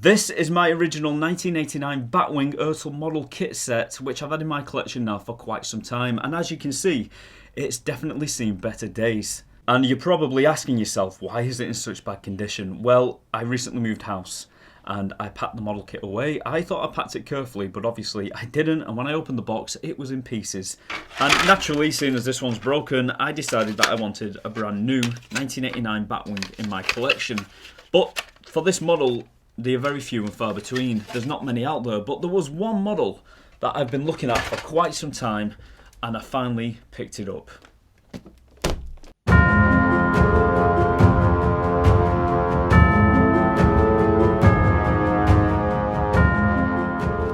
This is my original 1989 Batwing Urtal model kit set, which I've had in my collection now for quite some time, and as you can see, it's definitely seen better days. And you're probably asking yourself, why is it in such bad condition? Well, I recently moved house and I packed the model kit away. I thought I packed it carefully, but obviously I didn't, and when I opened the box, it was in pieces. And naturally, seeing as this one's broken, I decided that I wanted a brand new 1989 Batwing in my collection. But for this model, they are very few and far between. There's not many out there, but there was one model that I've been looking at for quite some time, and I finally picked it up.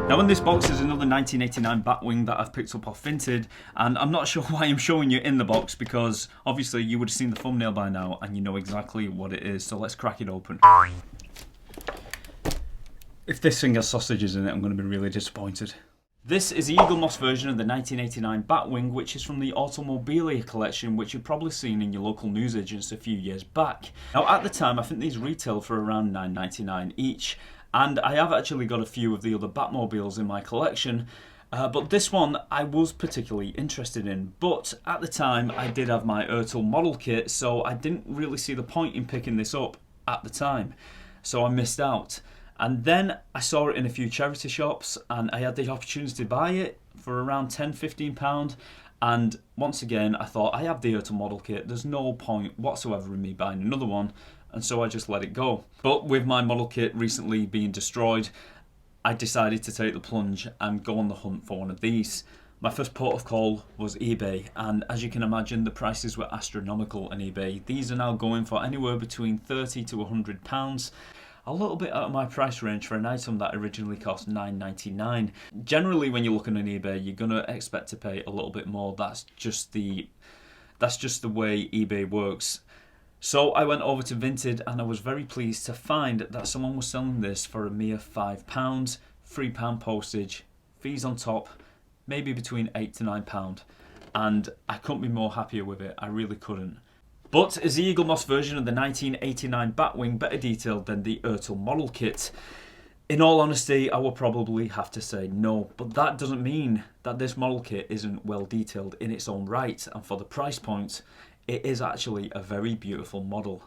Now in this box is another 1989 Batwing that I've picked up off Vinted, and I'm not sure why I'm showing you in the box because obviously you would have seen the thumbnail by now and you know exactly what it is, so let's crack it open. If this thing has sausages in it, I'm going to be really disappointed. This is the Eaglemoss version of the 1989 Batwing, which is from the Automobilia collection, which you've probably seen in your local newsagents a few years back. Now at the time, I think these retail for around $9.99 each, and I have actually got a few of the other Batmobiles in my collection, but this one I was particularly interested in. But at the time, I did have my Urtal model kit, so I didn't really see the point in picking this up at the time, so I missed out. And then I saw it in a few charity shops and I had the opportunity to buy it for around £10–15. And once again, I thought, I have the Urtal model kit, there's no point whatsoever in me buying another one. And so I just let it go. But with my model kit recently being destroyed, I decided to take the plunge and go on the hunt for one of these. My first port of call was eBay, and as you can imagine, the prices were astronomical on eBay. These are now going for anywhere between £30 to £100. A little bit out of my price range for an item that originally cost $9.99. Generally, when you're looking on eBay, you're gonna expect to pay a little bit more. That's just the way eBay works. So I went over to Vinted and I was very pleased to find that someone was selling this for a mere £5, £3 postage, fees on top, maybe between £8 to £9, and I couldn't be more happier with it. I really couldn't. But is the Eaglemoss version of the 1989 Batwing better detailed than the Urtal model kit? In all honesty, I will probably have to say no, but that doesn't mean that this model kit isn't well detailed in its own right, and for the price point, it is actually a very beautiful model,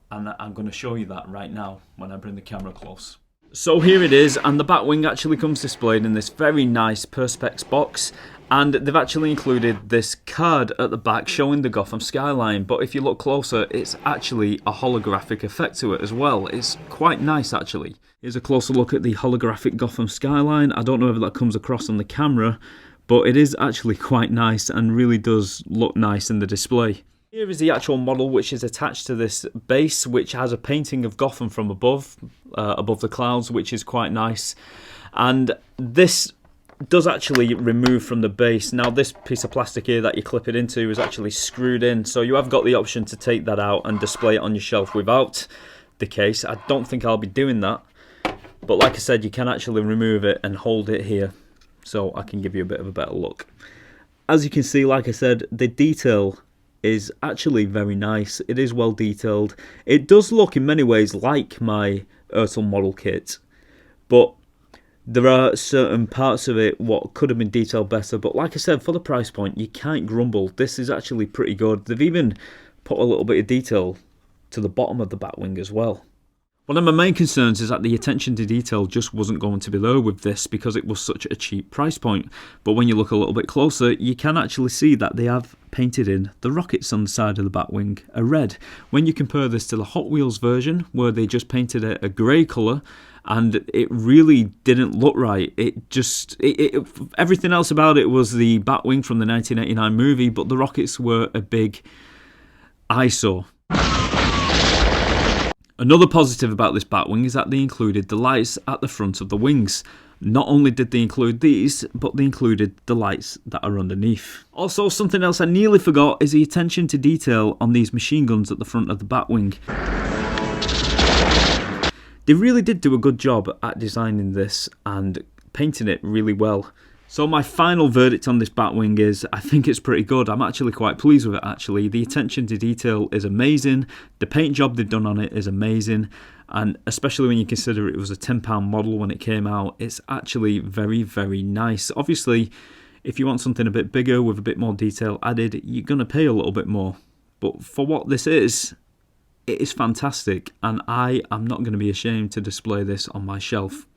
and I'm going to show you that right now when I bring the camera close. So here it is, and the Batwing actually comes displayed in this very nice Perspex box, and they've actually included this card at the back showing the Gotham skyline, but if you look closer, it's actually a holographic effect to it as well. It's quite nice actually. Here's a closer look at the holographic Gotham skyline. I don't know if that comes across on the camera, but it is actually quite nice and really does look nice in the display. Here is the actual model, which is attached to this base, which has a painting of Gotham from above the clouds, which is quite nice. And this does actually remove from the base. Now this piece of plastic here that you clip it into is actually screwed in, so you have got the option to take that out and display it on your shelf without the case. I don't think I'll be doing that, but like I said, you can actually remove it and hold it here, so I can give you a bit of a better look. As you can see, like I said, the detail is actually very nice. It is well detailed. It does look in many ways like my Urtal model kit, but there are certain parts of it what could have been detailed better. But like I said, for the price point, you can't grumble. This is actually pretty good. They've even put a little bit of detail to the bottom of the Batwing as well. One of my main concerns is that the attention to detail just wasn't going to be there with this because it was such a cheap price point. But when you look a little bit closer, you can actually see that they have painted in the rockets on the side of the Batwing are red. When you compare this to the Hot Wheels version, where they just painted it a grey colour, and it really didn't look right. Everything else about it was the Batwing from the 1989 movie, but the rockets were a big eyesore. Another positive about this Batwing is that they included the lights at the front of the wings. Not only did they include these, but they included the lights that are underneath. Also, something else I nearly forgot is the attention to detail on these machine guns at the front of the Batwing. They really did do a good job at designing this and painting it really well. So my final verdict on this Batwing is, I think it's pretty good. I'm actually quite pleased with it actually. The attention to detail is amazing. The paint job they've done on it is amazing. And especially when you consider it was a £10 model when it came out, it's actually very, very nice. Obviously, if you want something a bit bigger with a bit more detail added, you're going to pay a little bit more. But for what this is, it is fantastic, and I am not going to be ashamed to display this on my shelf.